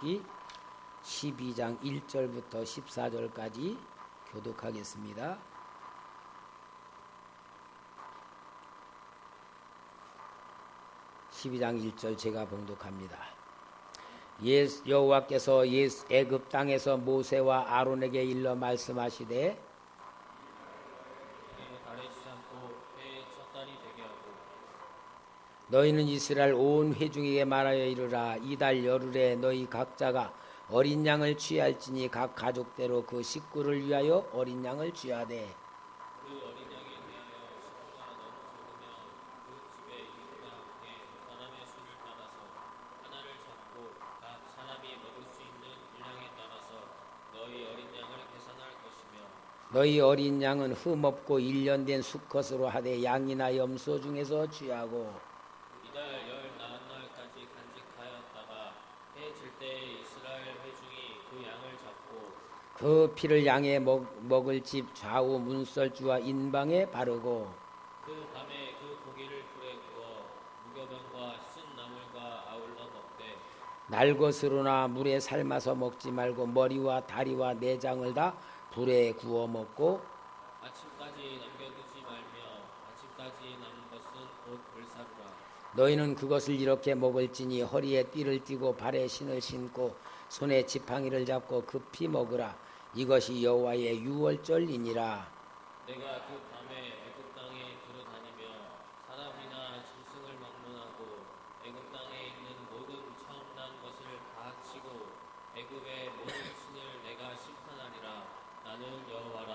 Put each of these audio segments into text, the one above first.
출애굽기 12장 1절부터 14절까지 교독하겠습니다. (12장 1절) 제가 봉독합니다. 여호와께서 애굽 땅에서 모세와 아론에게 일러 말씀하시되 너희는 이스라엘 온 회중에게 말하여 이르라. 이달 열흘에 너희 각자가 어린 양을 취할지니 각 가족대로 그 식구를 위하여 어린 양을 취하되 그 어린 양에 대하여 식구가 너무 적으면 그 집에 이웃과 함께 사람의 수를 따라서 하나를 잡고 각 사람이 먹을 수 있는 분량에 따라서 너희 어린 양을 계산할 것이며 너희 어린 양은 흠없고 1년 된 수컷으로 하되 양이나 염소 중에서 취하고 이달 열 나흔 날까지 간직하였다가 해 질 때에 이스라엘 회중이 그 양을 잡고 그 피를 양에 먹을 집 좌우 문설주와 인방에 바르고 그 밤에 그 고기를 불에 구워 무교병과 쓴 나물과 아울러 먹되 날것으로나 물에 삶아서 먹지 말고 머리와 다리와 내장을 다 불에 구워 먹고 아침까지 남겨두지 말며 아침까지 남은 것은 곧 불사르라. 너희는 그것을 이렇게 먹을지니 허리에 띠를 띠고 발에 신을 신고 손에 지팡이를 잡고 급히 먹으라. 이것이 여호와의 유월절이니라. 내가 그 밤에 애굽 땅에 들어다니며 사람이나 짐승을 막론하고 애굽 땅에 있는 모든 처음 난 것을 다 치고 애굽의 모든 신을 내가 심판하리라. 나는 여호와라.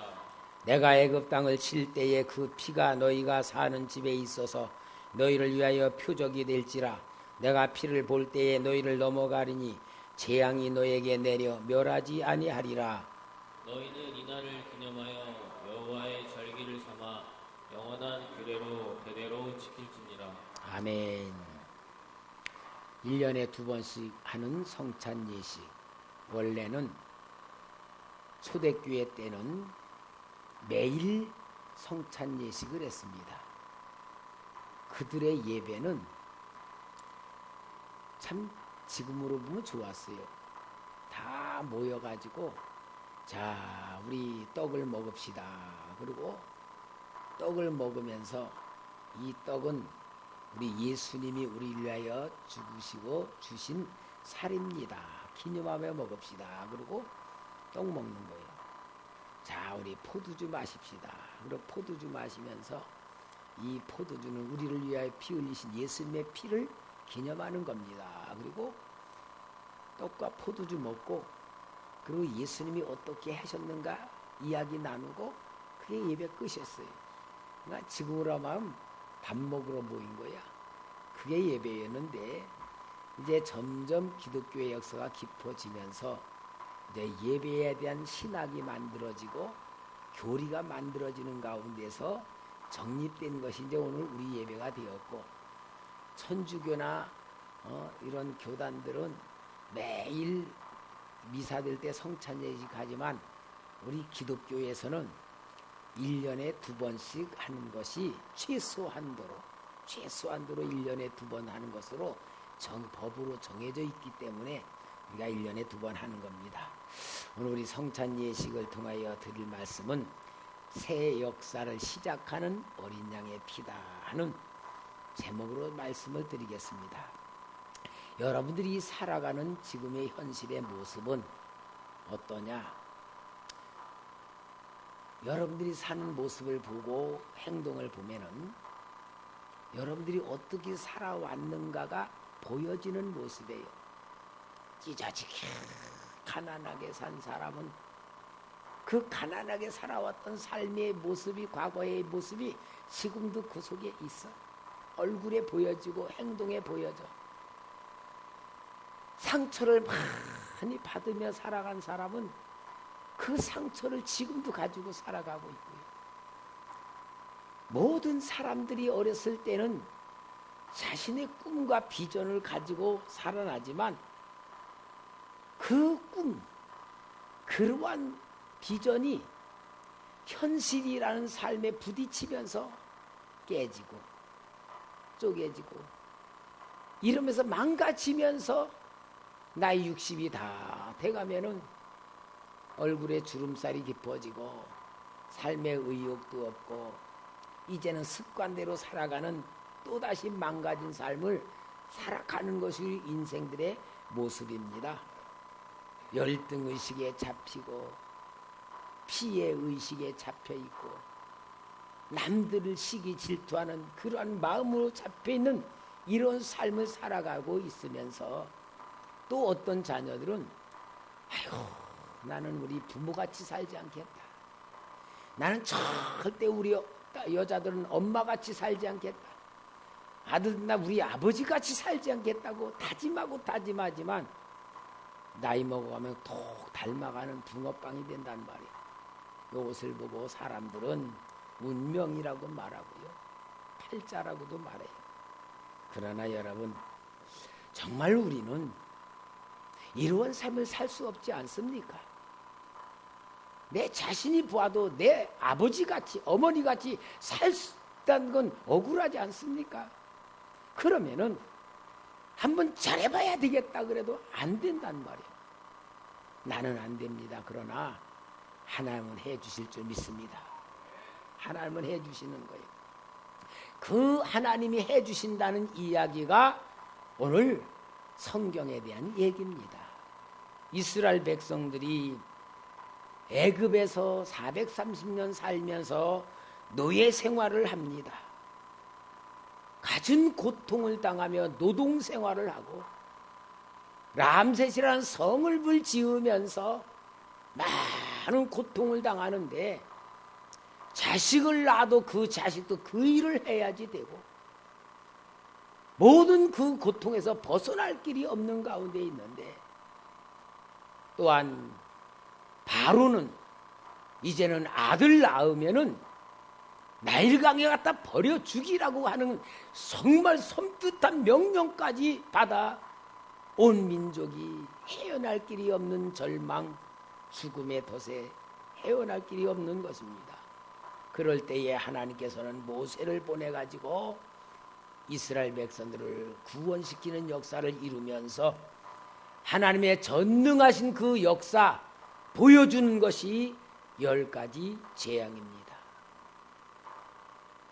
내가 애굽 땅을 칠 때에 그 피가 너희가 사는 집에 있어서 너희를 위하여 표적이 될지라. 내가 피를 볼 때에 너희를 넘어가리니 재앙이 너희에게 내려 멸하지 아니하리라. 너희는 이날을 기념하여 여호와의 절기를 삼아 영원한 규례로 대대로 지킬지니라. 아멘. 1년에 2번씩 하는 성찬 예식. 원래는 초대교회 때는 매일 성찬 예식을 했습니다. 그들의 예배는 참 지금으로 보면 좋았어요. 다 모여가지고 자, 우리 떡을 먹읍시다. 그리고 떡을 먹으면서 이 떡은 우리 예수님이 우리를 위하여 죽으시고 주신 살입니다. 기념하며 먹읍시다. 그리고 떡 먹는 거예요. 자, 우리 포도주 마십시다. 그리고 포도주 마시면서 이 포도주는 우리를 위하여 피 흘리신 예수님의 피를 기념하는 겁니다. 그리고 떡과 포도주 먹고 그리고 예수님이 어떻게 하셨는가 이야기 나누고 그게 예배 끝이었어요. 그러니까 지금으로 하면 밥 먹으러 모인 거야. 그게 예배였는데 이제 점점 기독교의 역사가 깊어지면서 이제 예배에 대한 신학이 만들어지고 교리가 만들어지는 가운데서 정립된 것이 이제 오늘 우리 예배가 되었고, 천주교나 이런 교단들은 매일 미사될 때 성찬 예식하지만 우리 기독교에서는 1년에 2번씩 하는 것이 최소한도로 1년에 2번 하는 것으로 법으로 정해져 있기 때문에 우리가 1년에 2번 하는 겁니다. 오늘 우리 성찬 예식을 통하여 드릴 말씀은 새 역사를 시작하는 어린 양의 피다 하는 제목으로 말씀을 드리겠습니다. 여러분들이 살아가는 지금의 현실의 모습은 어떠냐? 여러분들이 사는 모습을 보고 행동을 보면은 여러분들이 어떻게 살아왔는가가 보여지는 모습이에요. 찢어지게 가난하게 산 사람은 그 가난하게 살아왔던 삶의 모습이, 과거의 모습이 지금도 그 속에 있어. 얼굴에 보여지고 행동에 보여져. 상처를 많이 받으며 살아간 사람은 그 상처를 지금도 가지고 살아가고 있고요. 모든 사람들이 어렸을 때는 자신의 꿈과 비전을 가지고 살아나지만 그 꿈, 그러한 비전이 현실이라는 삶에 부딪히면서 깨지고 쪼개지고 이러면서 망가지면서 나이 60이 다 돼가면은 얼굴에 주름살이 깊어지고 삶의 의욕도 없고 이제는 습관대로 살아가는 또다시 망가진 삶을 살아가는 것이 인생들의 모습입니다. 열등의식에 잡히고 피해의식에 잡혀있고 남들을 시기 질투하는 그러한 마음으로 잡혀있는 이런 삶을 살아가고 있으면서 또 어떤 자녀들은 아이고 나는 우리 부모같이 살지 않겠다. 나는 절대 우리 여자들은 엄마같이 살지 않겠다. 아들나 우리 아버지같이 살지 않겠다고 다짐하고 다짐하지만 나이 먹어가면 톡 닮아가는 붕어빵이 된단 말이야. 이것을 보고 사람들은 운명이라고 말하고요. 팔자라고도 말해요. 그러나 여러분 정말 우리는 이런 삶을 살 수 없지 않습니까? 내 자신이 보아도 내 아버지같이 어머니같이 살다는 건 억울하지 않습니까? 그러면은 한번 잘해봐야 되겠다 그래도 안 된단 말이에요. 나는 안 됩니다. 그러나 하나님은 해주실 줄 믿습니다. 하나님은 해주시는 거예요. 그 하나님이 해주신다는 이야기가 오늘 성경에 대한 얘기입니다. 이스라엘 백성들이 애굽에서 430년 살면서 노예 생활을 합니다. 갖은 고통을 당하며 노동 생활을 하고 람셋이라는 성을 지으면서 많은 고통을 당하는데 자식을 낳아도 그 자식도 그 일을 해야지 되고 모든 그 고통에서 벗어날 길이 없는 가운데 있는데 또한 바로는 이제는 아들 낳으면은 나일강에 갖다 버려 죽이라고 하는 정말 섬뜩한 명령까지 받아 온 민족이 헤어날 길이 없는 절망, 죽음의 덫에 헤어날 길이 없는 것입니다. 그럴 때에 하나님께서는 모세를 보내가지고 이스라엘 백성들을 구원시키는 역사를 이루면서 하나님의 전능하신 그 역사 보여주는 것이 10가지 재앙입니다.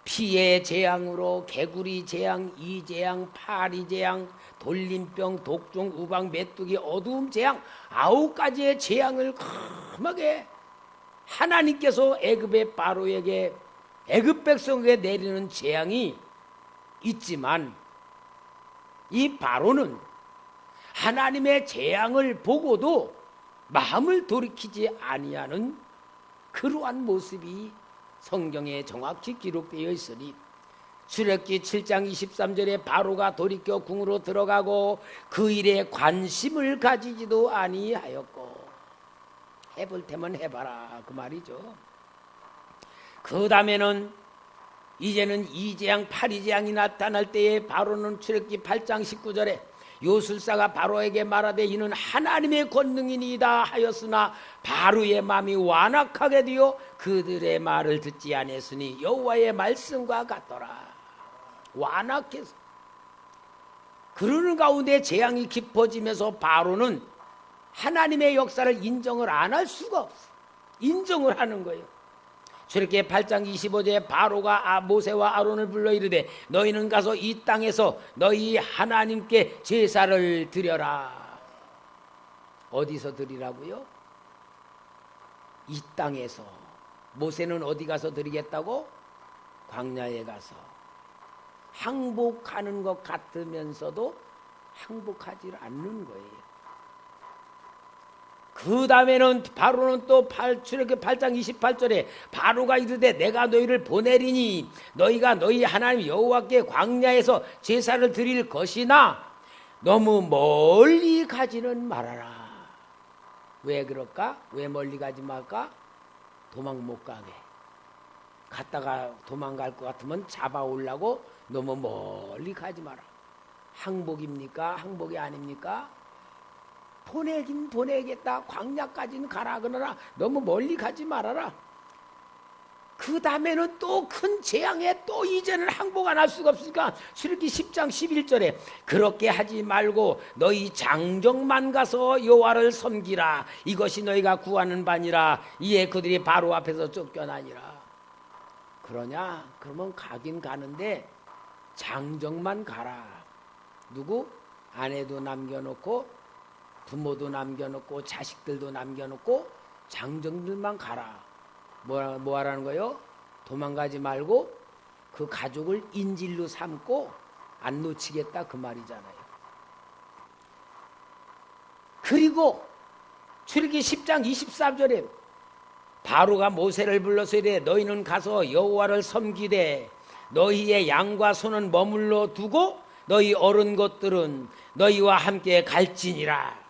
피의 재앙으로 개구리 재앙, 이재앙, 파리 재앙, 돌림병, 독종, 우박, 메뚜기, 어두움 재앙 9가지의 재앙을 험하게 하나님께서 애굽의 바로에게 애굽 백성에게 내리는 재앙이 있지만 이 바로는 하나님의 재앙을 보고도 마음을 돌이키지 아니하는 그러한 모습이 성경에 정확히 기록되어 있으니 출애굽기 7장 23절에 바로가 돌이켜 궁으로 들어가고 그 일에 관심을 가지지도 아니하였고 해볼 테면 해봐라 그 말이죠. 그 다음에는 이제는 이재앙 파리재앙이 나타날 때에 바로는 출애굽기 8장 19절에 요술사가 바로에게 말하되 이는 하나님의 권능이니이다 하였으나 바로의 마음이 완악하게 되어 그들의 말을 듣지 아니했으니 여호와의 말씀과 같더라. 완악해서 그러는 가운데 재앙이 깊어지면서 바로는 하나님의 역사를 인정을 안 할 수가 없어. 인정을 하는 거예요. 출애굽기 8장 25절에 바로가 모세와 아론을 불러 이르되 너희는 가서 이 땅에서 너희 하나님께 제사를 드려라. 어디서 드리라고요? 이 땅에서. 모세는 어디 가서 드리겠다고? 광야에 가서. 항복하는 것 같으면서도 항복하지 않는 거예요. 그 다음에는 바로는 또 출애굽기 8장 28절에 바로가 이르되 내가 너희를 보내리니 너희가 너희 하나님 여호와께 광야에서 제사를 드릴 것이나 너무 멀리 가지는 말아라. 왜 그럴까? 왜 멀리 가지 말까? 도망 못 가게. 갔다가 도망갈 것 같으면 잡아오려고 너무 멀리 가지 마라. 항복입니까? 항복이 아닙니까? 보내긴 보내겠다. 광야까지는 가라. 그러나 너무 멀리 가지 말아라. 그 다음에는 또 큰 재앙에 또 이제는 항복 안 할 수가 없으니까 출애굽기 10장 11절에 그렇게 하지 말고 너희 장정만 가서 여호와를 섬기라. 이것이 너희가 구하는 바니라. 이에 그들이 바로 앞에서 쫓겨나니라. 그러냐? 그러면 가긴 가는데 장정만 가라. 누구? 아내도 남겨놓고 부모도 남겨놓고 자식들도 남겨놓고 장정들만 가라. 뭐 하라는 거예요? 도망가지 말고 그 가족을 인질로 삼고 안 놓치겠다 그 말이잖아요. 그리고 출애굽기 10장 24절에 바로가 모세를 불러서 이래 너희는 가서 여호와를 섬기되 너희의 양과 소는 머물러 두고 너희 어른 것들은 너희와 함께 갈지니라.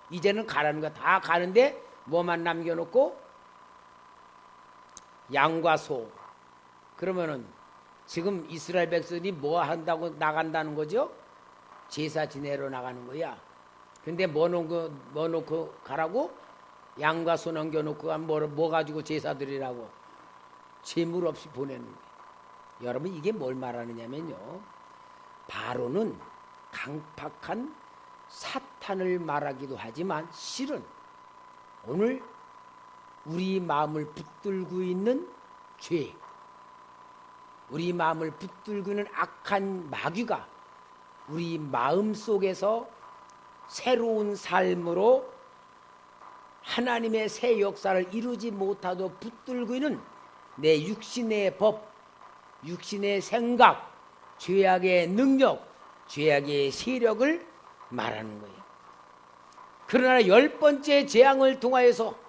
이제는 가라는 거 다 가는데 뭐만 남겨놓고 양과 소. 그러면은 지금 이스라엘 백성이 뭐 한다고 나간다는 거죠? 제사 지내러 나가는 거야. 근데 뭐 놓고 가라고? 양과 소 넘겨놓고 뭐 가지고 제사 드리라고? 재물 없이 보내는 거예요. 여러분 이게 뭘 말하느냐면요. 바로는 강팍한 사탄을 말하기도 하지만 실은 오늘 우리 마음을 붙들고 있는 죄, 우리 마음을 붙들고 있는 악한 마귀가 우리 마음 속에서 새로운 삶으로 하나님의 새 역사를 이루지 못하도 붙들고 있는 내 육신의 법, 육신의 생각, 죄악의 능력, 죄악의 세력을 말하는 거예요. 그러나 10번째 재앙을 통하여서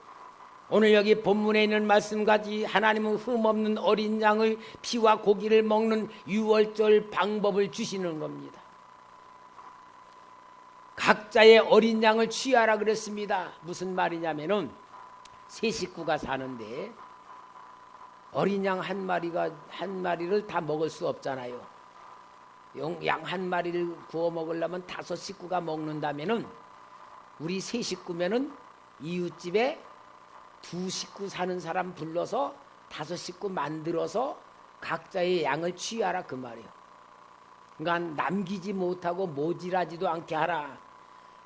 오늘 여기 본문에 있는 말씀까지 하나님은 흠없는 어린 양의 피와 고기를 먹는 유월절 방법을 주시는 겁니다. 각자의 어린 양을 취하라 그랬습니다. 무슨 말이냐면은 세 식구가 사는데 어린 양 한 마리를 다 먹을 수 없잖아요. 양 한 마리를 구워 먹으려면 5 식구가 먹는다면은 우리 세 식구면은 이웃집에 2 식구 사는 사람 불러서 5 식구 만들어서 각자의 양을 취하라 그 말이에요. 그러니까 남기지 못하고 모질하지도 않게 하라.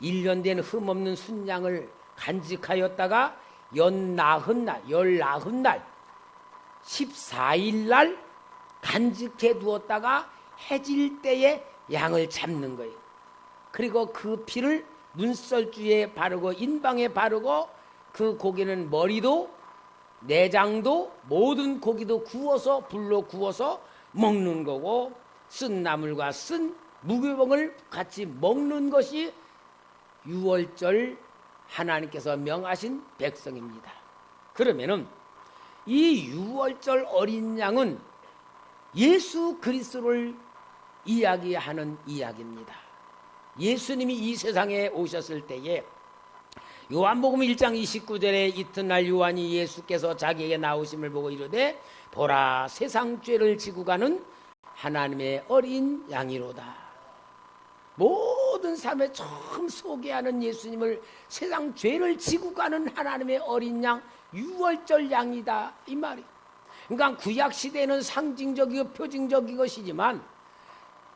1년 된 흠없는 순양을 간직하였다가 열나흔 날 14일 날 간직해 두었다가 해질 때에 양을 잡는 거예요. 그리고 그 피를 눈썰주에 바르고 인방에 바르고 그 고기는 머리도 내장도 모든 고기도 구워서 불로 구워서 먹는 거고 쓴 나물과 쓴 무교병을 같이 먹는 것이 유월절 하나님께서 명하신 백성입니다. 그러면은 이 유월절 어린 양은 예수 그리스도를 이야기하는 이야기입니다. 예수님이 이 세상에 오셨을 때에 요한복음 1장 29절에 이튿날 요한이 예수께서 자기에게 나오심을 보고 이르되 보라 세상 죄를 지고 가는 하나님의 어린 양이로다. 모든 삶에 처음 소개하는 예수님을 세상 죄를 지고 가는 하나님의 어린 양 유월절 양이다 이 말이에요. 그러니까 구약시대에는 상징적이고 표징적인 것이지만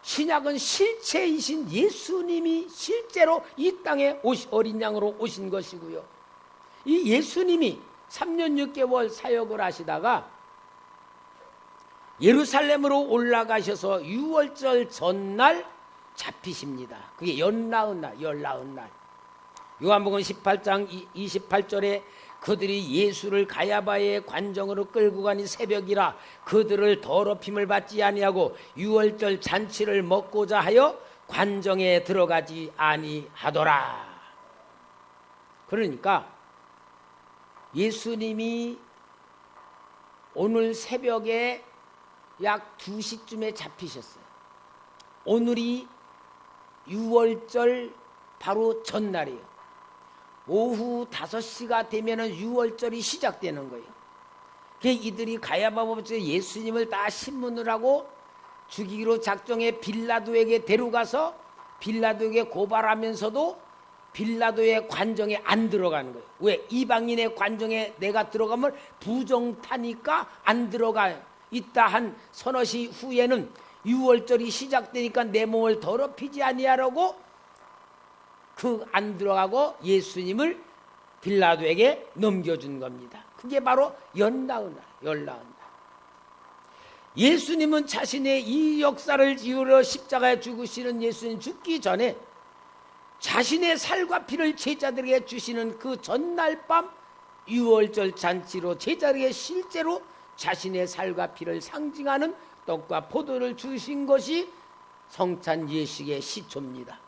신약은 실체이신 예수님이 실제로 이 땅에 어린 양으로 오신 것이고요. 이 예수님이 3년 6개월 사역을 하시다가 예루살렘으로 올라가셔서 유월절 전날 잡히십니다. 그게 열나흔 날. 요한복음 18장 28절에 그들이 예수를 가야바의 관정으로 끌고 가니 새벽이라 그들을 더럽힘을 받지 아니하고 유월절 잔치를 먹고자 하여 관정에 들어가지 아니하더라. 그러니까 예수님이 오늘 새벽에 약 2시쯤에 잡히셨어요. 오늘이 유월절 바로 전날이에요. 오후 5시가 되면은 유월절이 시작되는 거예요. 이들이 가야바법에서 예수님을 다 신문을 하고 죽이기로 작정해 빌라도에게 데려가서 빌라도에게 고발하면서도 빌라도의 관정에 안 들어가는 거예요. 왜? 이방인의 관정에 내가 들어가면 부정타니까 안 들어가 있다 한 서너 시 후에는 유월절이 시작되니까 내 몸을 더럽히지 아니하라고 그 안 들어가고 예수님을 빌라도에게 넘겨준 겁니다. 그게 바로 연나은 날. 예수님은 자신의 이 역사를 이유로 십자가에 죽으시는 예수님 죽기 전에 자신의 살과 피를 제자들에게 주시는 그 전날 밤 유월절 잔치로 제자들에게 실제로 자신의 살과 피를 상징하는 떡과 포도를 주신 것이 성찬 예식의 시초입니다.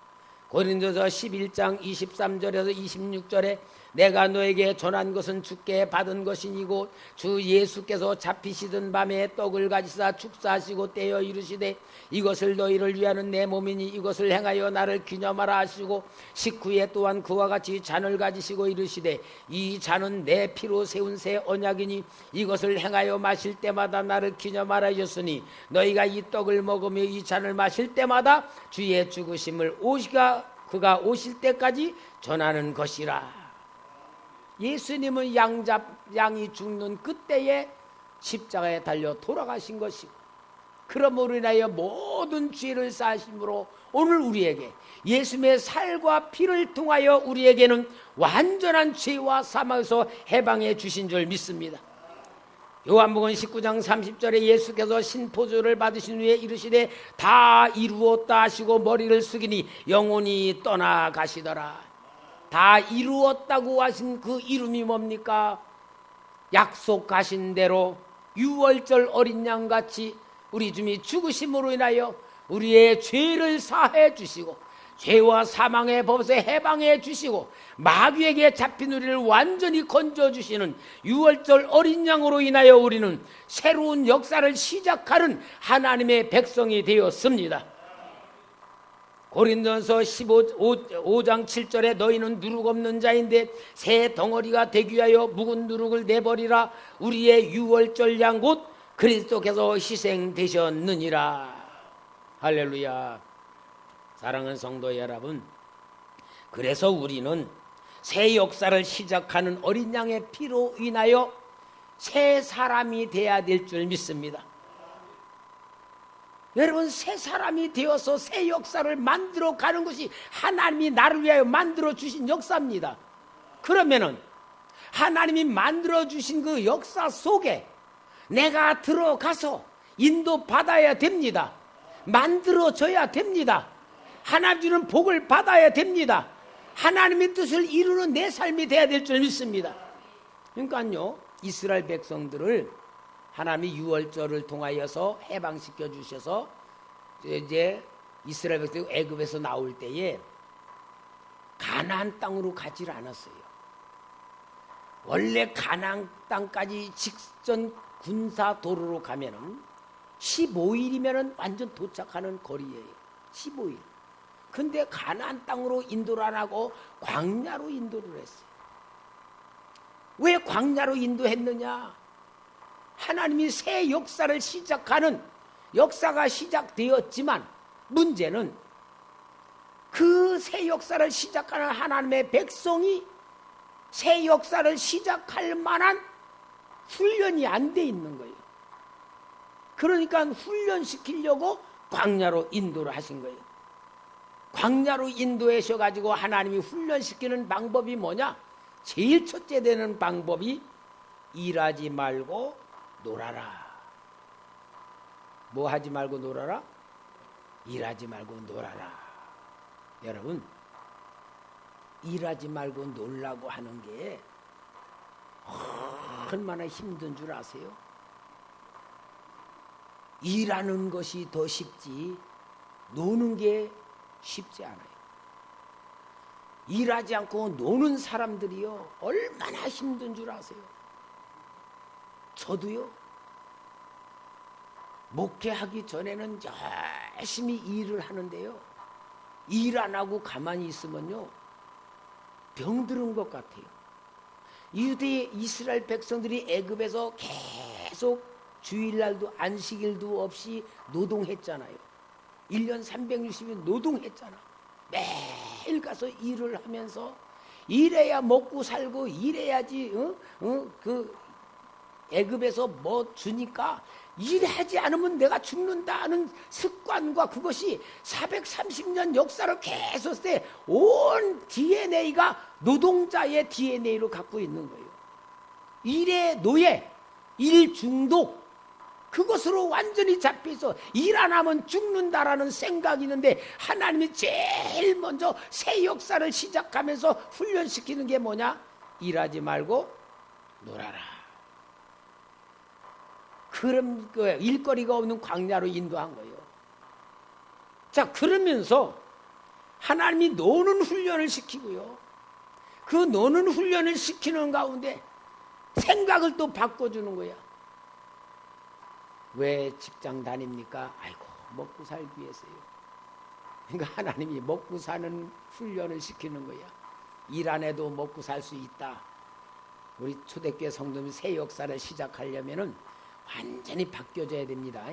고린도서 11장 23절에서 26절에 내가 너에게 전한 것은 주께 받은 것이니고 주 예수께서 잡히시던 밤에 떡을 가지사 축사하시고 떼어 이르시되 이것을 너희를 위하는 내 몸이니 이것을 행하여 나를 기념하라 하시고 식후에 또한 그와 같이 잔을 가지시고 이르시되 이 잔은 내 피로 세운 새 언약이니 이것을 행하여 마실 때마다 나를 기념하라 하셨으니 너희가 이 떡을 먹으며 이 잔을 마실 때마다 주의 죽으심을 그가 오실 때까지 전하는 것이라. 예수님은 양이 죽는 그때에 십자가에 달려 돌아가신 것이고 그러므로 인하여 모든 죄를 사하심으로 오늘 우리에게 예수님의 살과 피를 통하여 우리에게는 완전한 죄와 사망에서 해방해 주신 줄 믿습니다. 요한복음 19장 30절에 예수께서 신포도주를 받으신 후에 이르시되 다 이루었다 하시고 머리를 숙이니 영혼이 떠나가시더라. 다 이루었다고 하신 그 이름이 뭡니까? 약속하신 대로 유월절 어린 양같이 우리 주님이 죽으심으로 인하여 우리의 죄를 사해 주시고 죄와 사망의 법에서 해방해 주시고 마귀에게 잡힌 우리를 완전히 건져주시는 유월절 어린 양으로 인하여 우리는 새로운 역사를 시작하는 하나님의 백성이 되었습니다. 고린도전서 5장 7절에 너희는 누룩 없는 자인데 새 덩어리가 되기 위하여 묵은 누룩을 내버리라. 우리의 유월절 양 곧 그리스도께서 희생되셨느니라. 할렐루야. 사랑하는 성도 여러분, 그래서 우리는 새 역사를 시작하는 어린 양의 피로 인하여 새 사람이 되어야 될 줄 믿습니다. 여러분, 새 사람이 되어서 새 역사를 만들어 가는 것이 하나님이 나를 위하여 만들어 주신 역사입니다. 그러면은 하나님이 만들어 주신 그 역사 속에 내가 들어가서 인도받아야 됩니다. 만들어져야 됩니다. 하나님 주는 복을 받아야 됩니다. 하나님의 뜻을 이루는 내 삶이 돼야 될 줄 믿습니다. 그러니까요, 이스라엘 백성들을 하나님이 유월절을 통하여서 해방시켜 주셔서 이제 이스라엘 백성이 애굽에서 나올 때에 가나안 땅으로 가지 않았어요. 원래 가나안 땅까지 직전 군사 도로로 가면은 15일이면은 완전 도착하는 거리예요. 15일. 근데 가나안 땅으로 인도를 안 하고 광야로 인도를 했어요. 왜 광야로 인도했느냐? 하나님이 새 역사를 시작하는 역사가 시작되었지만 문제는 그 새 역사를 시작하는 하나님의 백성이 새 역사를 시작할 만한 훈련이 안 돼 있는 거예요. 그러니까 훈련시키려고 광야로 인도를 하신 거예요. 광야로 인도하셔가지고 하나님이 훈련시키는 방법이 뭐냐? 제일 첫째 되는 방법이 일하지 말고 놀아라. 뭐 하지 말고 놀아라? 일하지 말고 놀아라. 여러분, 일하지 말고 놀라고 하는 게 얼마나 힘든 줄 아세요? 일하는 것이 더 쉽지 노는 게 쉽지 않아요. 일하지 않고 노는 사람들이요 얼마나 힘든 줄 아세요? 저도요, 목회하기 전에는 열심히 일을 하는데요, 일 안 하고 가만히 있으면요 병들은 것 같아요. 유대 이스라엘 백성들이 애굽에서 계속 주일날도 안식일도 없이 노동했잖아요. 1년 360일 노동했잖아. 매일 가서 일을 하면서 일해야 먹고 살고 일해야지 그 애굽에서 뭐 주니까 일하지 않으면 내가 죽는다는 습관과 그것이 430년 역사를 계속 온 DNA가 노동자의 DNA로 갖고 있는 거예요. 일의 노예, 일 중독, 그것으로 완전히 잡혀서 일 안 하면 죽는다라는 생각이 있는데 하나님이 제일 먼저 새 역사를 시작하면서 훈련시키는 게 뭐냐? 일하지 말고 놀아라. 그런 거예요. 일거리가 없는 광야로 인도한 거예요. 자, 그러면서 하나님이 노는 훈련을 시키고요. 그 노는 훈련을 시키는 가운데 생각을 또 바꿔주는 거야. 왜 직장 다닙니까? 아이고, 먹고 살기 위해서요. 그러니까 하나님이 먹고 사는 훈련을 시키는 거야. 일 안 해도 먹고 살 수 있다. 우리 초대교회 성도님이 새 역사를 시작하려면은 완전히 바뀌어져야 됩니다.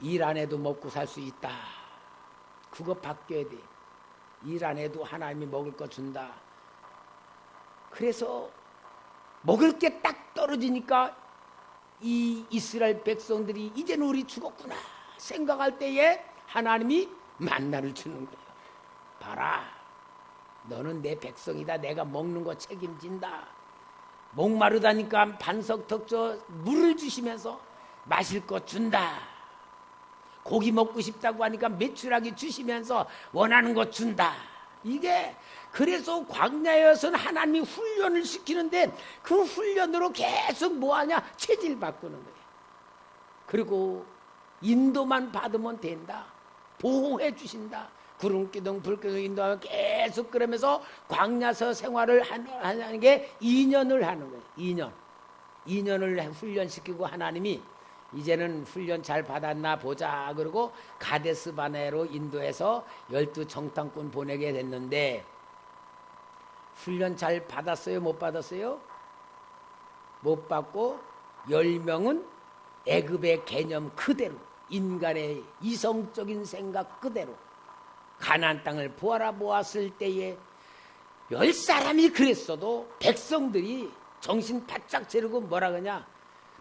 일 안 해도 먹고 살 수 있다. 그거 바뀌어야 돼. 일 안 해도 하나님이 먹을 거 준다. 그래서 먹을 게 딱 떨어지니까 이 이스라엘 백성들이 이제는 우리 죽었구나 생각할 때에 하나님이 만나를 주는 거예요. 봐라, 너는 내 백성이다. 내가 먹는 거 책임진다. 목마르다니까 반석턱저 물을 주시면서 마실 거 준다. 고기 먹고 싶다고 하니까 메추라기 주시면서 원하는 거 준다. 이게 그래서 광야에서는 하나님이 훈련을 시키는데 그 훈련으로 계속 뭐하냐? 체질 바꾸는 거예요. 그리고 인도만 받으면 된다. 보호해 주신다. 구름기둥 불기둥 인도하면 계속 그러면서 광야서 생활을 하는 게 2년을 하는 거예요. 2년을 훈련시키고 하나님이 이제는 훈련 잘 받았나 보자. 그러고 가데스 바네로 인도해서 12 정탐꾼 보내게 됐는데 훈련 잘 받았어요? 못 받았어요? 못 받고 10명은 애굽의 개념 그대로 인간의 이성적인 생각 그대로 가나안 땅을 보았을 때에 10사람이 그랬어도 백성들이 정신 바짝 차리고 뭐라 그러냐?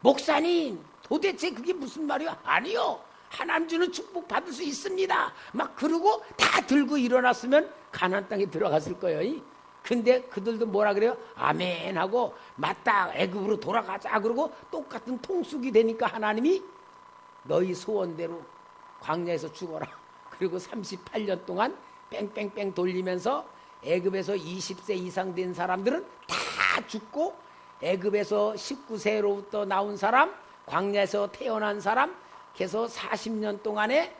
목사님, 도대체 그게 무슨 말이야? 아니요, 하나님 주는 축복 받을 수 있습니다. 막 그러고 다 들고 일어났으면 가나안 땅에 들어갔을 거예요. 근데 그들도 뭐라 그래요? 아멘 하고 맞다, 애굽으로 돌아가자. 그러고 똑같은 통속이 되니까 하나님이 너희 소원대로 광야에서 죽어라. 그리고 38년 동안 뺑뺑뺑 돌리면서 애굽에서 20세 이상 된 사람들은 다 죽고 애굽에서 19세로부터 나온 사람, 광야에서 태어난 사람, 그래서 40년 동안에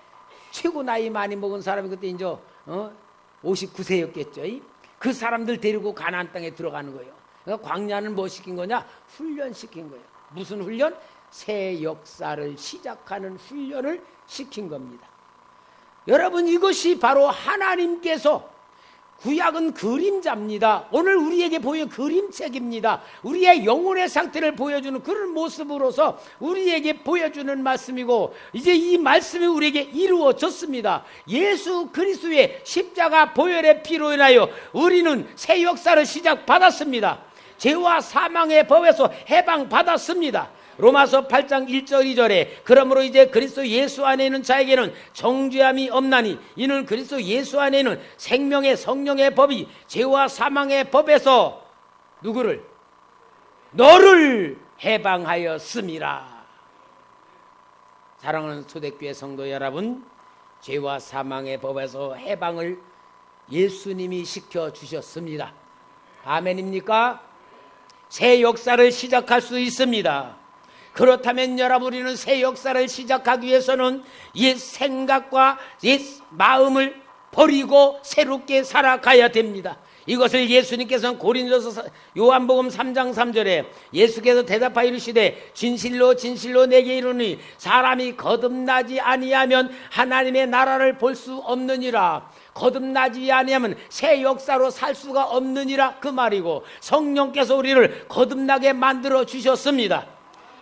최고 나이 많이 먹은 사람이 그때 이제 59세였겠죠. 그 사람들 데리고 가나안 땅에 들어가는 거예요. 그러니까 광야는 뭐 시킨 거냐? 훈련시킨 거예요. 무슨 훈련? 새 역사를 시작하는 훈련을 시킨 겁니다. 여러분, 이것이 바로 하나님께서 구약은 그림자입니다. 오늘 우리에게 보여 그림책입니다. 우리의 영혼의 상태를 보여주는 그런 모습으로서 우리에게 보여주는 말씀이고, 이제 이 말씀이 우리에게 이루어졌습니다. 예수 그리스도의 십자가 보혈의 피로 인하여 우리는 새 역사를 시작받았습니다. 죄와 사망의 법에서 해방받았습니다. 로마서 8장 1절 2절에 그러므로 이제 그리스도 예수 안에 있는 자에게는 정죄함이 없나니 이는 그리스도 예수 안에 있는 생명의 성령의 법이 죄와 사망의 법에서 누구를? 너를 해방하였음이라. 사랑하는 초대교회 성도 여러분, 죄와 사망의 법에서 해방을 예수님이 시켜주셨습니다. 아멘입니까? 새 역사를 시작할 수 있습니다. 그렇다면 여러분, 우리는 새 역사를 시작하기 위해서는 옛 생각과 옛 마음을 버리고 새롭게 살아가야 됩니다. 이것을 예수님께서는 고린도서 요한복음 3장 3절에 예수께서 대답하여 이르시되 진실로 진실로 내게 이르노니 사람이 거듭나지 아니하면 하나님의 나라를 볼 수 없느니라. 거듭나지 아니하면 새 역사로 살 수가 없느니라, 그 말이고, 성령께서 우리를 거듭나게 만들어 주셨습니다.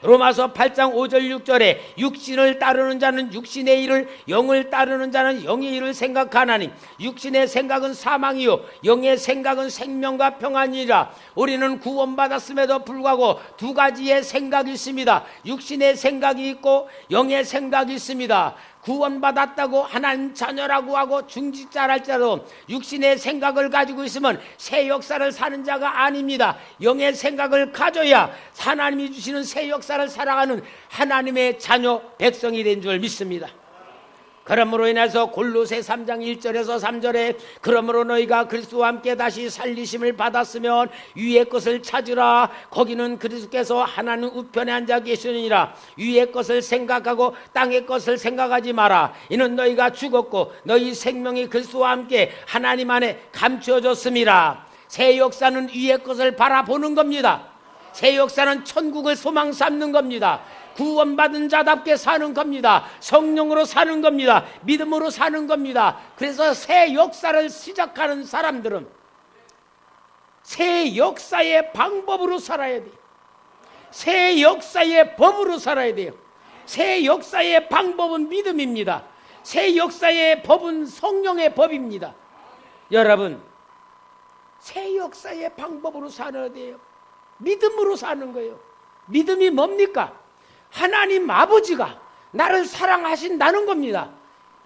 로마서 8장 5절 6절에 육신을 따르는 자는 육신의 일을, 영을 따르는 자는 영의 일을 생각하나니 육신의 생각은 사망이요 영의 생각은 생명과 평안이라. 우리는 구원받았음에도 불구하고 두 가지의 생각이 있습니다. 육신의 생각이 있고 영의 생각이 있습니다. 구원받았다고 하나님 자녀라고 하고 중직자랄지라도 육신의 생각을 가지고 있으면 새 역사를 사는 자가 아닙니다. 영의 생각을 가져야 하나님이 주시는 새 역사를 살아가는 하나님의 자녀 백성이 된 줄 믿습니다. 그러므로 인해서 골로새 3장 1절에서 3절에 그러므로 너희가 그리스도와 함께 다시 살리심을 받았으면 위의 것을 찾으라. 거기는 그리스도께서 하나님 우편에 앉아 계시느니라. 위의 것을 생각하고 땅의 것을 생각하지 마라. 이는 너희가 죽었고 너희 생명이 그리스도와 함께 하나님 안에 감추어졌음이라. 새 역사는 위의 것을 바라보는 겁니다. 새 역사는 천국을 소망 삼는 겁니다. 구원받은 자답게 사는 겁니다. 성령으로 사는 겁니다. 믿음으로 사는 겁니다. 그래서 새 역사를 시작하는 사람들은 새 역사의 방법으로 살아야 돼요. 새 역사의 법으로 살아야 돼요. 새 역사의 방법은 믿음입니다. 새 역사의 법은 성령의 법입니다. 여러분, 새 역사의 방법으로 살아야 돼요. 믿음으로 사는 거예요. 믿음이 뭡니까? 하나님 아버지가 나를 사랑하신다는 겁니다.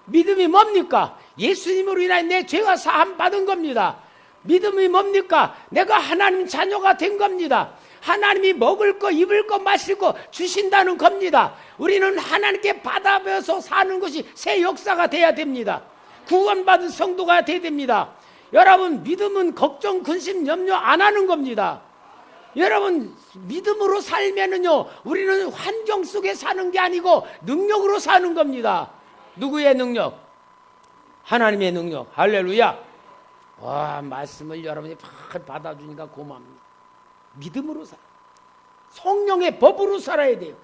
믿음이 뭡니까? 예수님으로 인하여 내 죄가 사함 받은 겁니다. 믿음이 뭡니까? 내가 하나님 자녀가 된 겁니다. 하나님이 먹을 거, 입을 거, 마실 거 주신다는 겁니다. 우리는 하나님께 받아서 사는 것이 새 역사가 돼야 됩니다. 구원받은 성도가 돼야 됩니다. 여러분, 믿음은 걱정, 근심, 염려 안 하는 겁니다. 여러분, 믿음으로 살면은요, 우리는 환경 속에 사는 게 아니고 능력으로 사는 겁니다. 누구의 능력? 하나님의 능력. 할렐루야. 와, 말씀을 여러분이 팍 받아주니까 고맙습니다. 믿음으로 살아. 성령의 법으로 살아야 돼요.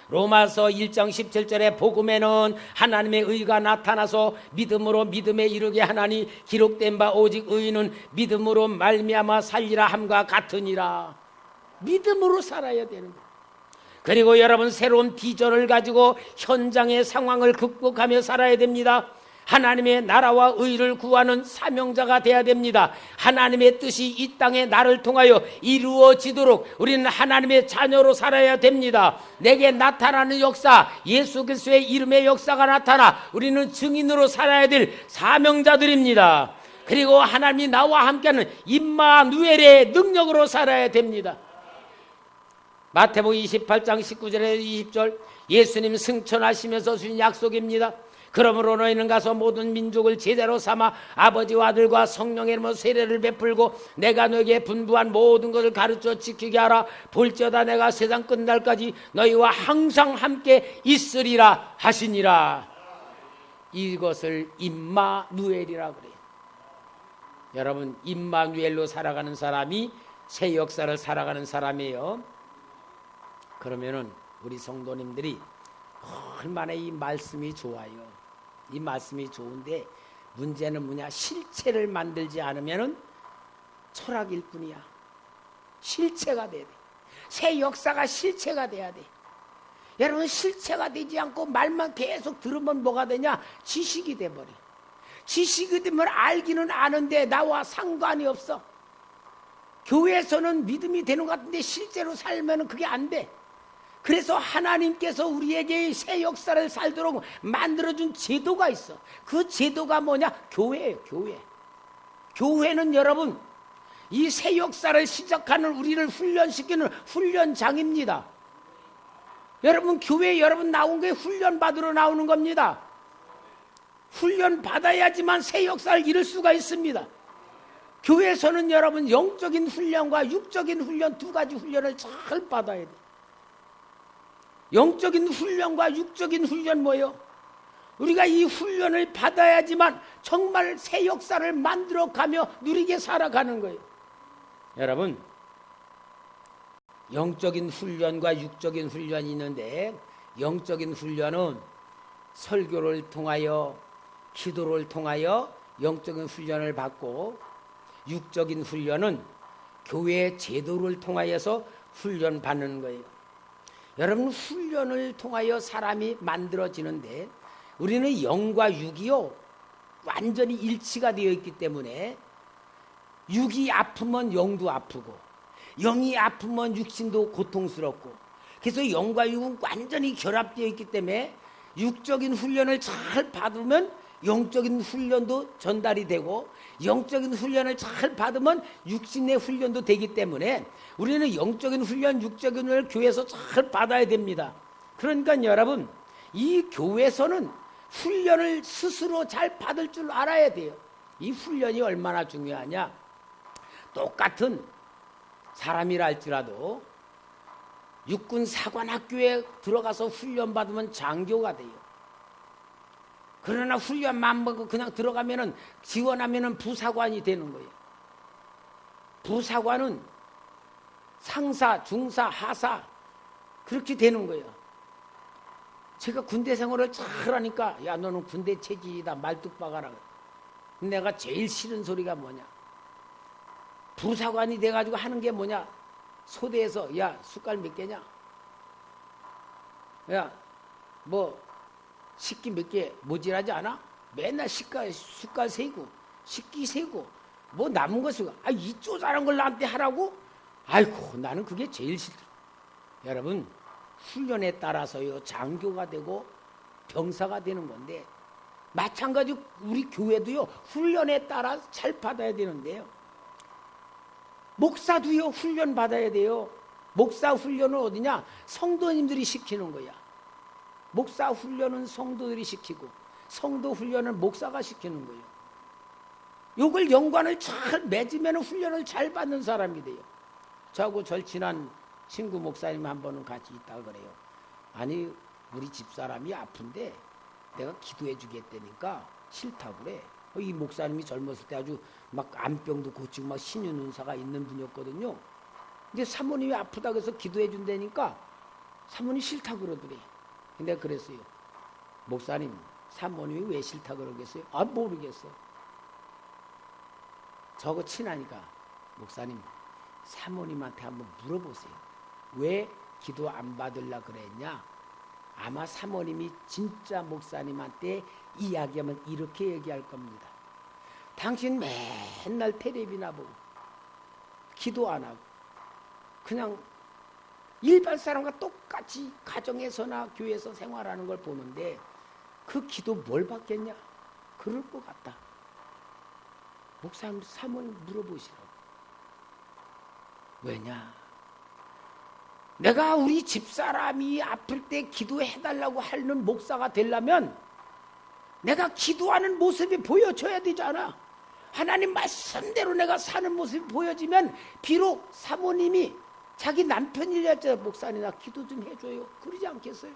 로마서 1장 17절에 복음에는 하나님의 의가 나타나서 믿음으로 믿음에 이르게 하나니 기록된 바 오직 의인은 믿음으로 말미암아 살리라 함과 같으니라. 믿음으로 살아야 되는 거예요. 그리고 여러분, 새로운 비전을 가지고 현장의 상황을 극복하며 살아야 됩니다. 하나님의 나라와 의를 구하는 사명자가 되어야 됩니다. 하나님의 뜻이 이 땅에 나를 통하여 이루어지도록 우리는 하나님의 자녀로 살아야 됩니다. 내게 나타나는 역사, 예수 그리스도의 이름의 역사가 나타나 우리는 증인으로 살아야 될 사명자들입니다. 그리고 하나님이 나와 함께하는 임마누엘의 능력으로 살아야 됩니다. 마태복음 28장 19절에서 20절, 예수님 승천하시면서 주신 약속입니다. 그러므로 너희는 가서 모든 민족을 제자로 삼아 아버지와 아들과 성령의 이름으로 세례를 베풀고 내가 너에게 분부한 모든 것을 가르쳐 지키게 하라. 볼지어다 내가 세상 끝날까지 너희와 항상 함께 있으리라 하시니라. 이것을 임마누엘이라 그래요. 여러분, 임마누엘로 살아가는 사람이 새 역사를 살아가는 사람이에요. 그러면은 우리 성도님들이 얼마나 이 말씀이 좋아요. 이 말씀이 좋은데 문제는 뭐냐? 실체를 만들지 않으면 철학일 뿐이야. 실체가 돼야 돼. 새 역사가 실체가 돼야 돼. 여러분, 실체가 되지 않고 말만 계속 들으면 뭐가 되냐? 지식이 돼버려. 지식이 되면 알기는 아는데 나와 상관이 없어. 교회에서는 믿음이 되는 것 같은데 실제로 살면 그게 안 돼. 그래서 하나님께서 우리에게 새 역사를 살도록 만들어준 제도가 있어. 그 제도가 뭐냐? 교회예요. 교회. 교회는 여러분, 이 새 역사를 시작하는 우리를 훈련시키는 훈련장입니다. 여러분, 교회에 여러분 나온 게 훈련 받으러 나오는 겁니다. 훈련 받아야지만 새 역사를 이룰 수가 있습니다. 교회에서는 여러분 영적인 훈련과 육적인 훈련 두 가지 훈련을 잘 받아야 돼. 영적인 훈련과 육적인 훈련 뭐예요? 우리가 이 훈련을 받아야지만 정말 새 역사를 만들어가며 누리게 살아가는 거예요. 여러분, 영적인 훈련과 육적인 훈련이 있는데 영적인 훈련은 설교를 통하여 기도를 통하여 영적인 훈련을 받고 육적인 훈련은 교회의 제도를 통하여서 훈련 받는 거예요. 여러분, 훈련을 통하여 사람이 만들어지는데 우리는 영과 육이요 완전히 일치가 되어 있기 때문에 육이 아프면 영도 아프고 영이 아프면 육신도 고통스럽고, 그래서 영과 육은 완전히 결합되어 있기 때문에 육적인 훈련을 잘 받으면 영적인 훈련도 전달이 되고, 영적인 훈련을 잘 받으면 육신의 훈련도 되기 때문에 우리는 영적인 훈련, 육적인 훈련을 교회에서 잘 받아야 됩니다. 그러니까 여러분, 이 교회에서는 훈련을 스스로 잘 받을 줄 알아야 돼요. 이 훈련이 얼마나 중요하냐. 똑같은 사람이라 할지라도 육군 사관학교에 들어가서 훈련 받으면 장교가 돼요. 그러나 훈련만 받고 그냥 들어가면은, 지원하면은 부사관이 되는 거예요. 부사관은 상사, 중사, 하사 그렇게 되는 거예요. 제가 군대 생활을 잘 하니까, 야, 너는 군대 체질이다, 말뚝박아라. 내가 제일 싫은 소리가 뭐냐, 부사관이 돼가지고 하는 게 뭐냐, 소대에서 야, 숟갈 몇 개냐, 야, 뭐 식기 몇 개 모질하지 않아? 맨날 숟갈 세고 식기 세고 뭐 남은 거 쓰고, 이 쪼잘한 걸 나한테 하라고? 아이고, 나는 그게 제일 싫더라. 여러분, 훈련에 따라서요 장교가 되고 병사가 되는 건데, 마찬가지로 우리 교회도요 훈련에 따라 잘 받아야 되는데요, 목사도요 훈련 받아야 돼요. 목사 훈련은 어디냐? 성도님들이 시키는 거야. 목사 훈련은 성도들이 시키고, 성도 훈련은 목사가 시키는 거예요. 요걸 연관을 잘 맺으면 훈련을 잘 받는 사람이 돼요. 저하고 절친한 친구 목사님 한 번은 같이 있다 그래요. 아니, 우리 집사람이 아픈데 내가 기도해 주겠다니까 싫다고 그래. 이 목사님이 젊었을 때 아주 막 암병도 고치고 막 신유능사가 있는 분이었거든요. 근데 사모님이 아프다고 해서 기도해 준다니까 사모님이 싫다고 그러더래. 근데 그랬어요. 목사님, 사모님이 왜 싫다고 그러겠어요? 모르겠어. 저거 친하니까, 목사님, 사모님한테 한번 물어보세요. 왜 기도 안 받으려고 그랬냐? 아마 사모님이 진짜 목사님한테 이야기하면 이렇게 얘기할 겁니다. 당신 맨날 텔레비나 보고 기도 안 하고 그냥 일반 사람과 똑같이 가정에서나 교회에서 생활하는 걸 보는데 그 기도 뭘 받겠냐? 그럴 것 같다. 목사님, 사모님 물어보시라고. 왜냐? 내가 우리 집사람이 아플 때 기도해달라고 하는 목사가 되려면 내가 기도하는 모습이 보여줘야 되잖아. 하나님 말씀대로 내가 사는 모습이 보여지면 비록 사모님이 자기 남편이랄지, 목사님 나 기도 좀 해줘요, 그러지 않겠어요?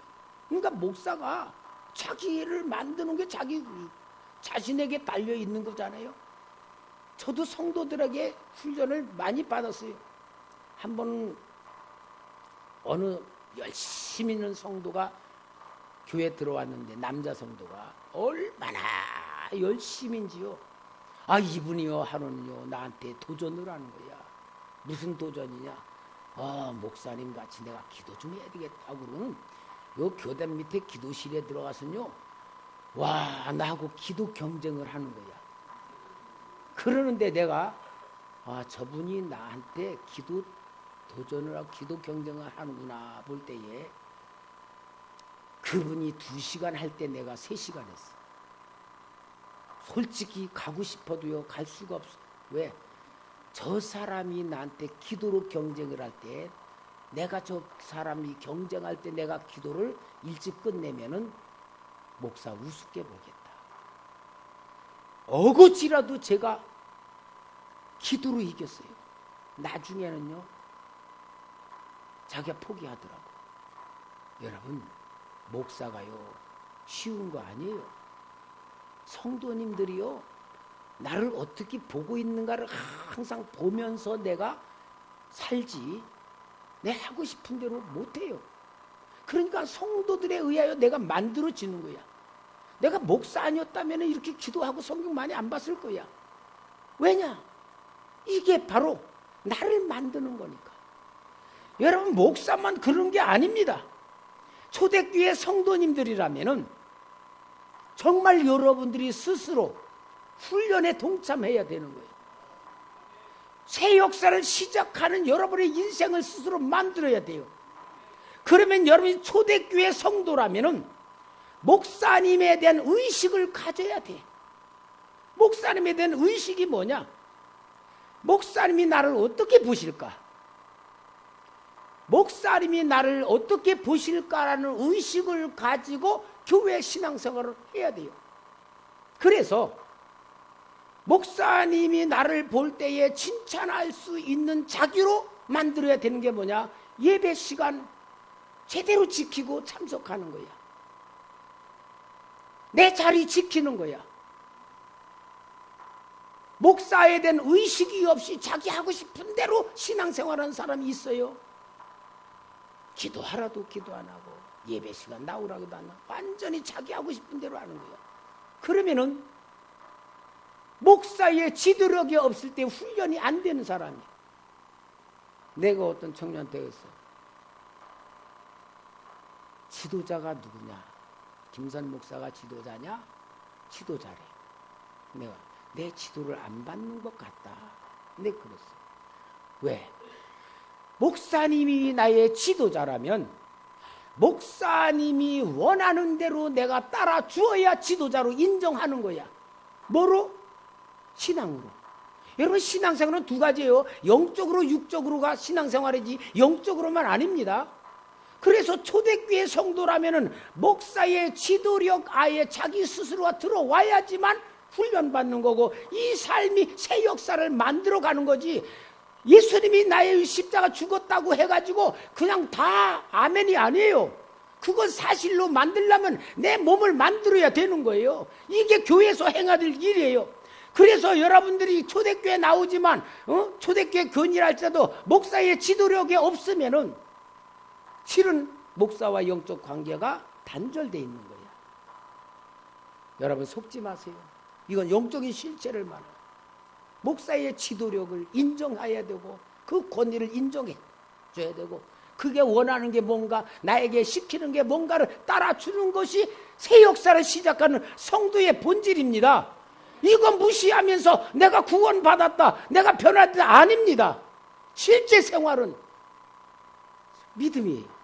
그러니까 목사가 자기를 만드는 게 자신에게 달려있는 거잖아요. 저도 성도들에게 훈련을 많이 받았어요. 한 번은 어느 열심히 있는 성도가 교회 들어왔는데, 남자 성도가 얼마나 열심인지요. 이분이요 하는요 나한테 도전을 하는 거야. 무슨 도전이냐? 목사님 같이 내가 기도 좀 해야 되겠다고 그러는, 요 교단 밑에 기도실에 들어가서요, 와, 나하고 기도 경쟁을 하는 거야. 그러는데 내가 저분이 나한테 기도 도전을 하고 기도 경쟁을 하는구나 볼 때에, 그분이 2시간 할 때 내가 3시간 했어. 솔직히 가고 싶어도요 갈 수가 없어. 왜? 저 사람이 나한테 기도로 경쟁을 할 때, 내가 저 사람이 경쟁할 때 내가 기도를 일찍 끝내면은 목사 우습게 보겠다. 어거지라도 제가 기도로 이겼어요. 나중에는요 자기가 포기하더라고. 여러분, 목사가요 쉬운 거 아니에요. 성도님들이요 나를 어떻게 보고 있는가를 항상 보면서 내가 살지, 내가 하고 싶은 대로 못해요. 그러니까 성도들에 의하여 내가 만들어지는 거야. 내가 목사 아니었다면 이렇게 기도하고 성경 많이 안 봤을 거야. 왜냐? 이게 바로 나를 만드는 거니까. 여러분, 목사만 그런 게 아닙니다. 초대교회 성도님들이라면은 정말 여러분들이 스스로 훈련에 동참해야 되는 거예요. 새 역사를 시작하는 여러분의 인생을 스스로 만들어야 돼요. 그러면 여러분이 초대교회 성도라면은 목사님에 대한 의식을 가져야 돼. 목사님에 대한 의식이 뭐냐? 목사님이 나를 어떻게 보실까? 목사님이 나를 어떻게 보실까라는 의식을 가지고 교회 신앙생활을 해야 돼요. 그래서 목사님이 나를 볼 때에 칭찬할 수 있는 자기로 만들어야 되는 게 뭐냐? 예배 시간 제대로 지키고 참석하는 거야. 내 자리 지키는 거야. 목사에 대한 의식이 없이 자기 하고 싶은 대로 신앙생활하는 사람이 있어요. 기도하라도 기도 안 하고 예배 시간 나오라고도 안 하고 완전히 자기 하고 싶은 대로 하는 거야. 그러면은 목사의 지도력이 없을 때 훈련이 안 되는 사람이야. 내가 어떤 청년한테 그랬어. 지도자가 누구냐? 김선 목사가 지도자냐? 지도자래. 내가 내 지도를 안 받는 것 같다. 내가 그랬어. 왜? 목사님이 나의 지도자라면 목사님이 원하는 대로 내가 따라 주어야 지도자로 인정하는 거야. 뭐로? 신앙으로. 여러분, 신앙생활은 두 가지예요. 영적으로 육적으로가 신앙생활이지 영적으로만 아닙니다. 그래서 초대교회 성도라면은 목사의 지도력 아예 자기 스스로가 들어와야지만 훈련받는 거고 이 삶이 새 역사를 만들어가는 거지. 예수님이 나의 십자가 죽었다고 해가지고 그냥 다 아멘이 아니에요. 그건 사실로 만들려면 내 몸을 만들어야 되는 거예요. 이게 교회에서 행하될 일이에요. 그래서 여러분들이 초대교회 나오지만 초대교회 견일할지라도 목사의 지도력이 없으면은 실은 목사와 영적 관계가 단절되어 있는 거예요. 여러분, 속지 마세요. 이건 영적인 실체를 말해요. 목사의 지도력을 인정해야 되고 그 권위를 인정해 줘야 되고 그게 원하는 게 뭔가 나에게 시키는 게 뭔가를 따라주는 것이 새 역사를 시작하는 성도의 본질입니다. 이거 무시하면서 내가 구원받았다, 내가 변화됐다, 아닙니다. 실제 생활은 믿음이에요.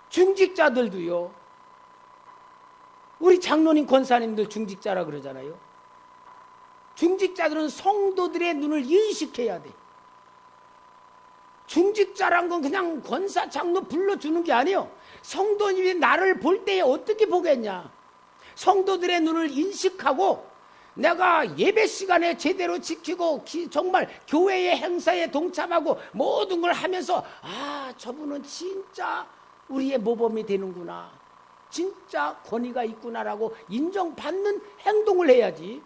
중직자들도요. 우리 장로님 권사님들 중직자라 그러잖아요. 중직자들은 성도들의 눈을 인식해야 돼. 중직자란 건 그냥 권사 장로 불러주는 게 아니에요. 성도님이 나를 볼 때에 어떻게 보겠냐. 성도들의 눈을 인식하고 내가 예배 시간에 제대로 지키고 정말 교회의 행사에 동참하고 모든 걸 하면서 저분은 진짜 우리의 모범이 되는구나, 진짜 권위가 있구나라고 인정받는 행동을 해야지.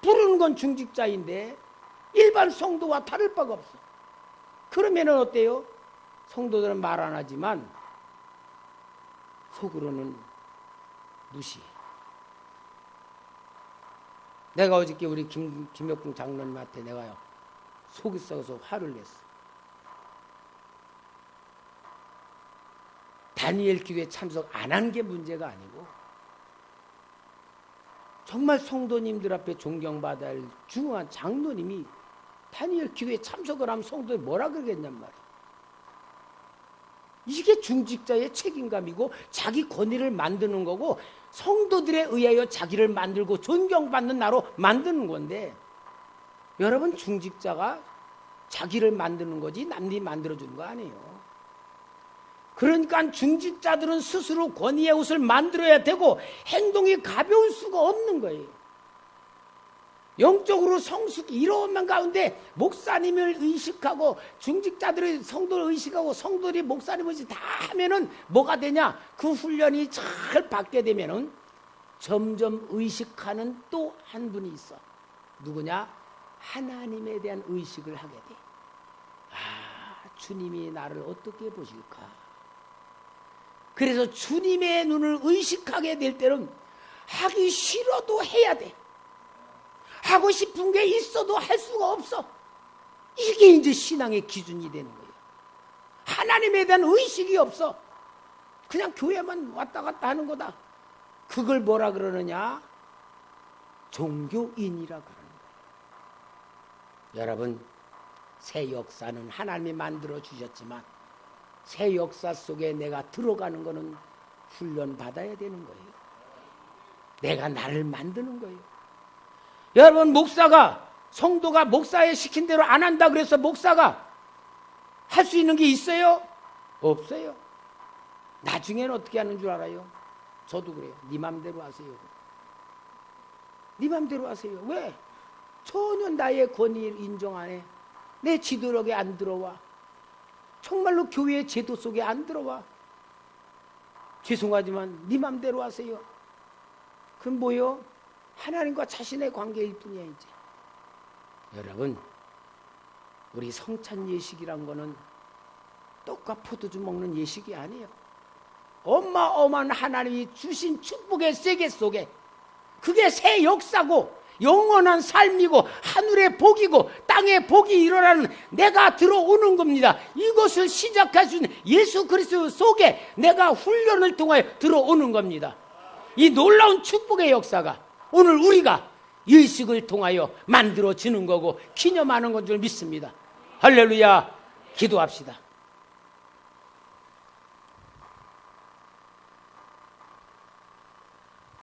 부르는 건 중직자인데 일반 성도와 다를 바가 없어. 그러면은 어때요? 성도들은 말 안 하지만 속으로는 무시. 내가 어저께 우리 김혁중 장로님한테 내가요 속이 썩어서 화를 냈어. 다니엘 기도에 참석 안 한 게 문제가 아니고 정말 성도님들 앞에 존경받아야 할 중요한 장로님이 다니엘 기도에 참석을 하면 성도에 뭐라 그러겠냔 말이야. 이게 중직자의 책임감이고 자기 권위를 만드는 거고 성도들에 의하여 자기를 만들고 존경받는 나로 만드는 건데, 여러분, 중직자가 자기를 만드는 거지 남들이 만들어주는 거 아니에요. 그러니까 중직자들은 스스로 권위의 옷을 만들어야 되고 행동이 가벼울 수가 없는 거예요. 영적으로 성숙이 이로운 가운데 목사님을 의식하고 중직자들의 성도를 의식하고 성도들이 목사님을 의식 다 하면은 뭐가 되냐? 그 훈련이 잘 받게 되면은 점점 의식하는 또 한 분이 있어. 누구냐? 하나님에 대한 의식을 하게 돼. 주님이 나를 어떻게 보실까? 그래서 주님의 눈을 의식하게 될 때는 하기 싫어도 해야 돼. 하고 싶은 게 있어도 할 수가 없어. 이게 이제 신앙의 기준이 되는 거예요. 하나님에 대한 의식이 없어. 그냥 교회만 왔다 갔다 하는 거다. 그걸 뭐라 그러느냐? 종교인이라 그러는 거예요. 여러분, 새 역사는 하나님이 만들어 주셨지만 새 역사 속에 내가 들어가는 거는 훈련 받아야 되는 거예요. 내가 나를 만드는 거예요. 여러분, 목사가, 성도가 목사의 시킨 대로 안 한다 그래서 목사가 할 수 있는 게 있어요? 없어요. 나중에는 어떻게 하는 줄 알아요? 저도 그래요. 네 맘대로 하세요. 네 맘대로 하세요. 왜? 전혀 나의 권위를 인정 안 해. 내 지도력에 안 들어와. 정말로 교회의 제도 속에 안 들어와. 죄송하지만 네 맘대로 하세요. 그럼 뭐요? 하나님과 자신의 관계일 뿐이야 이제. 여러분, 우리 성찬 예식이란 거는 떡과 포도주 먹는 예식이 아니에요. 어마어마한 하나님이 주신 축복의 세계 속에 그게 새 역사고 영원한 삶이고 하늘의 복이고 땅의 복이 일어나는 내가 들어오는 겁니다. 이것을 시작할 수 있는 예수 그리스도 속에 내가 훈련을 통하여 들어오는 겁니다. 이 놀라운 축복의 역사가 오늘 우리가 예식을 통하여 만들어지는 거고 기념하는 건 줄 믿습니다. 할렐루야. 기도합시다.